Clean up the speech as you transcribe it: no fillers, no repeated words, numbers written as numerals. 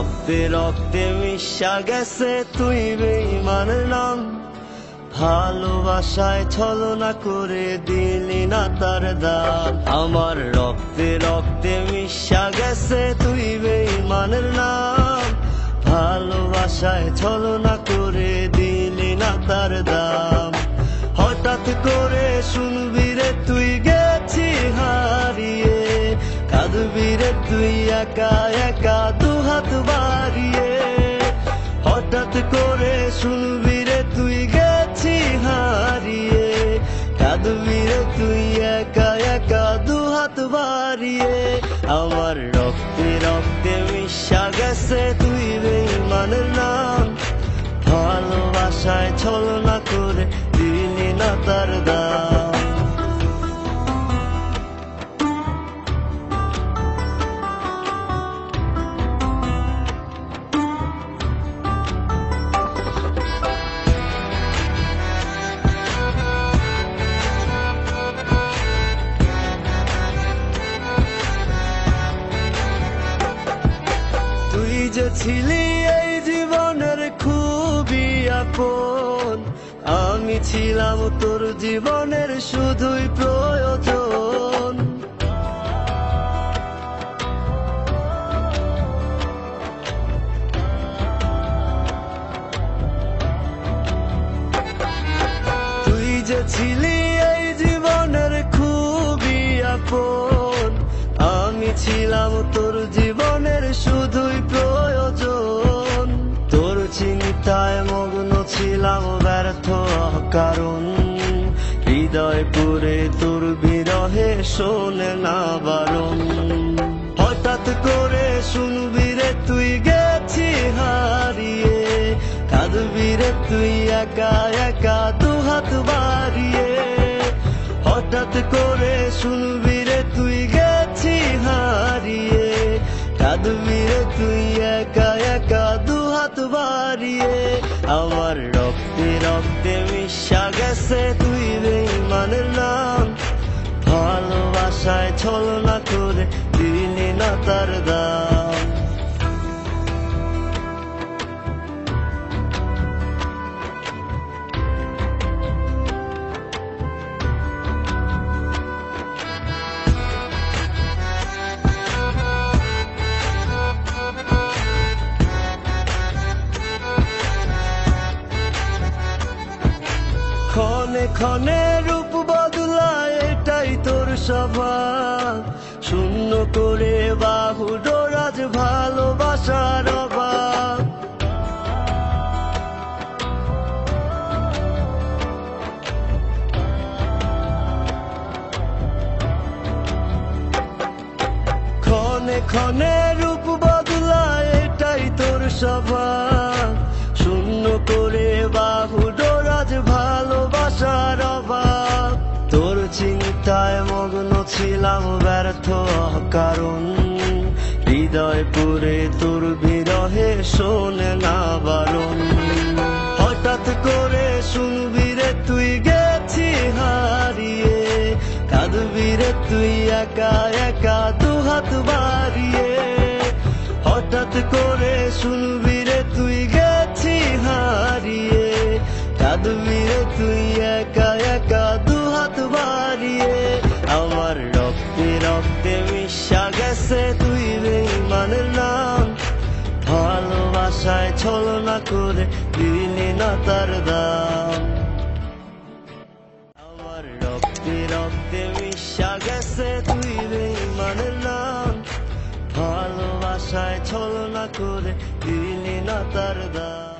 রক্তে রক্তে মিশা গেছে তুই বেঈমানের নাম। ভালোবাসায় ছলনা করে দিলি না তার দাম। আমার রক্তে রক্তে মিশা গেছে তুই বেঈমানের নাম। ভালোবাসায় ছলনা করে দিলি না তার দাম। হঠাৎ করে শুনবি রে তুই গেছি হারিয়ে, কাঁদবি রে তুই একা একা দুহাত বাড়িয়ে। হঠাৎ করে শুনবি রে তুই গেছি হারিয়ে, কাঁদবি রে তুই একা একা দুহাত বাড়িয়ে। আমার রক্তে রক্তে মিশা গেছে তুই বেঈমানের নাম। ভালোবাসায় ছলনা করে দিলি না তার দাম। তুই যে ছিলি এই জীবনের খুবই আপন, আমি ছিলাম তোর জীবনের শুধুই প্রয়োজন। তুই যে ছিলি এই জীবনের খুবই আপন, আমি ছিলাম তোর জীবনের শুধুই প্রয়োজন। তোর চিন্তায় মগ্ন ছিলাম ব্যর্থ কারণ, হৃদয় পুরে তোর বিরহে শোনে না বারণ। হঠাৎ করে শুনবি রে তুই গেছি হারিয়ে, কাঁদবি রে তুই একা একা দুহাত বাড়িয়ে। হঠাৎ করে শুনবি রে তুই গেছি হারিয়ে, কাঁদবি রে তুই একা একা দুহাত বাড়িয়ে। আমার রক্তে রক্তে মিশা গেছে তুই বেঈমানের নাম। ভালোবাসায় ছলনা করে দিলি না তার দাম। ক্ষণে ক্ষণে রূপ বদলায় এটাই তোর স্বভাব, শূন্য করে বাহু ডোরাজ ভালোবাসার অভাব। ক্ষণে ক্ষণে রূপ বদলায় এটাই তোর স্বভাব, শূন্য করে বাহু ডোরাজ ভালোবাসার অভাব। তোর চিন্তায় মগ্ন ছিলাম ব্যর্থ কারণ, হৃদয় পুরে তোর বিরহে শোনে না বারণ। হঠাৎ করে শুনবি রে তুই গেছি হারিয়ে, কাঁদবি রে তুই একা একা দুহাত বাড়িয়ে। হঠাৎ করে শুনবি রে তুই গেছি হারিয়ে, কাঁদবি রে তুই একা একা দুহাত বাড়িয়ে। আমার রক্তে রক্তে মিশা গেছে তুই বেঈমানের নাম। ভালোবাসায় ছলনা করে দিলি না তার দাম। আমার রক্তে রক্তে মিশা গেছে তুই বেঈমানের নাম। ভালোবাসায় ছলনা করে দিলি না তার দাম।